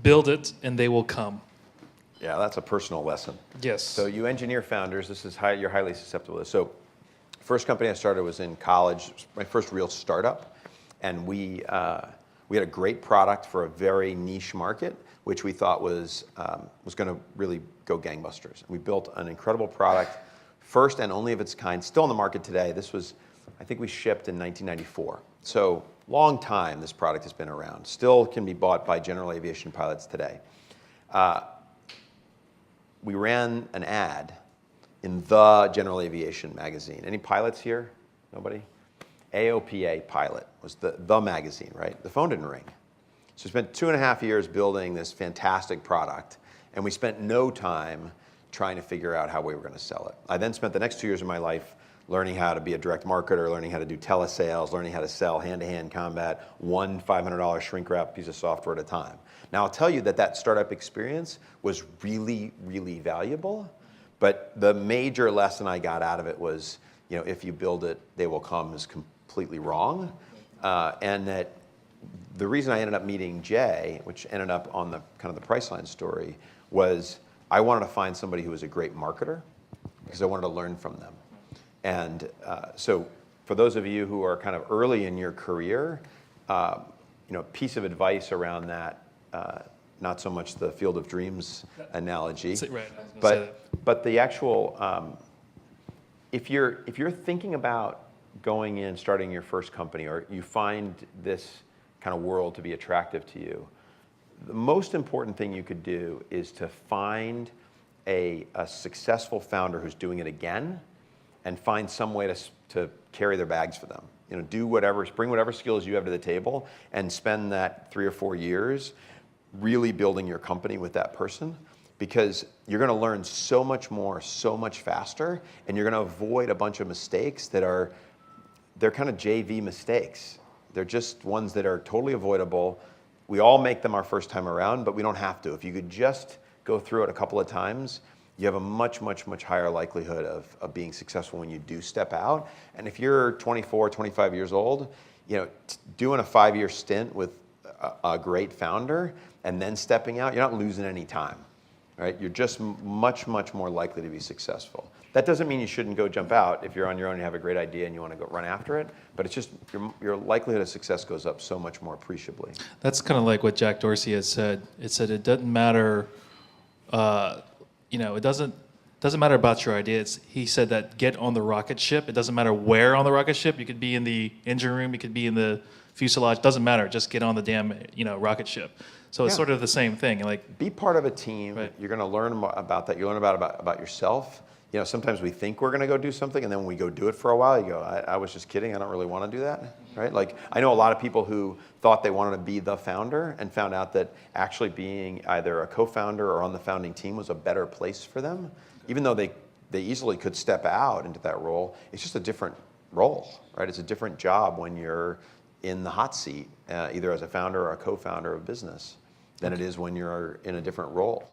build it and they will come. Yeah, that's a personal lesson. Yes. So you engineer founders. This is you're highly susceptible to this. So first company I started was in college, my first real startup. And we had a great product for a very niche market, which we thought was going to really go gangbusters. We built an incredible product, first and only of its kind, still in the market today. This was, I think we shipped in 1994. So long time this product has been around. Still can be bought by general aviation pilots today. We ran an ad in the General Aviation magazine. Any pilots here? Nobody? AOPA Pilot was the magazine, right? The phone didn't ring. So we spent 2.5 years building this fantastic product, and we spent no time trying to figure out how we were going to sell it. I then spent the next 2 years of my life learning how to be a direct marketer, learning how to do telesales, learning how to sell hand-to-hand combat, one $500 shrink wrap piece of software at a time. Now, I'll tell you that startup experience was really, really valuable, but the major lesson I got out of it was, if you build it, they will come is completely wrong. And that the reason I ended up meeting Jay, which ended up on the kind of the Priceline story, was I wanted to find somebody who was a great marketer because I wanted to learn from them. And so for those of you who are kind of early in your career, piece of advice around that, not so much the Field of Dreams analogy, right, but the actual, if you're thinking about going in, starting your first company, or you find this kind of world to be attractive to you, the most important thing you could do is to find a successful founder who's doing it again, and find some way to carry their bags for them. Bring whatever skills you have to the table, and spend that 3 or 4 years really building your company with that person, because you're going to learn so much more, so much faster, and you're going to avoid a bunch of mistakes they're kind of JV mistakes. They're just ones that are totally avoidable. We all make them our first time around, but we don't have to. If you could just go through it a couple of times, you have a much, much, much higher likelihood of being successful when you do step out. And if you're 24, 25 years old, doing a 5-year stint with a great founder and then stepping out, you're not losing any time, right? You're just much, much more likely to be successful. That doesn't mean you shouldn't go jump out if you're on your own and you have a great idea and you want to go run after it, but it's just your likelihood of success goes up so much more appreciably. That's kind of like what Jack Dorsey has said. It said it doesn't matter, it doesn't matter about your idea. He said that get on the rocket ship. It doesn't matter where on the rocket ship. You could be in the engine room. You could be in the fuselage. Doesn't matter. Just get on the damn rocket ship. So it's sort of the same thing. Like, be part of a team. Right. You're going to learn about that. You learn about yourself. Sometimes we think we're going to go do something, and then when we go do it for a while, you go, I was just kidding. I don't really want to do that, right? Like, I know a lot of people who thought they wanted to be the founder and found out that actually being either a co-founder or on the founding team was a better place for them. Even though they easily could step out into that role, it's just a different role, right? It's a different job when you're in the hot seat, either as a founder or a co-founder of business, than it is when you're in a different role.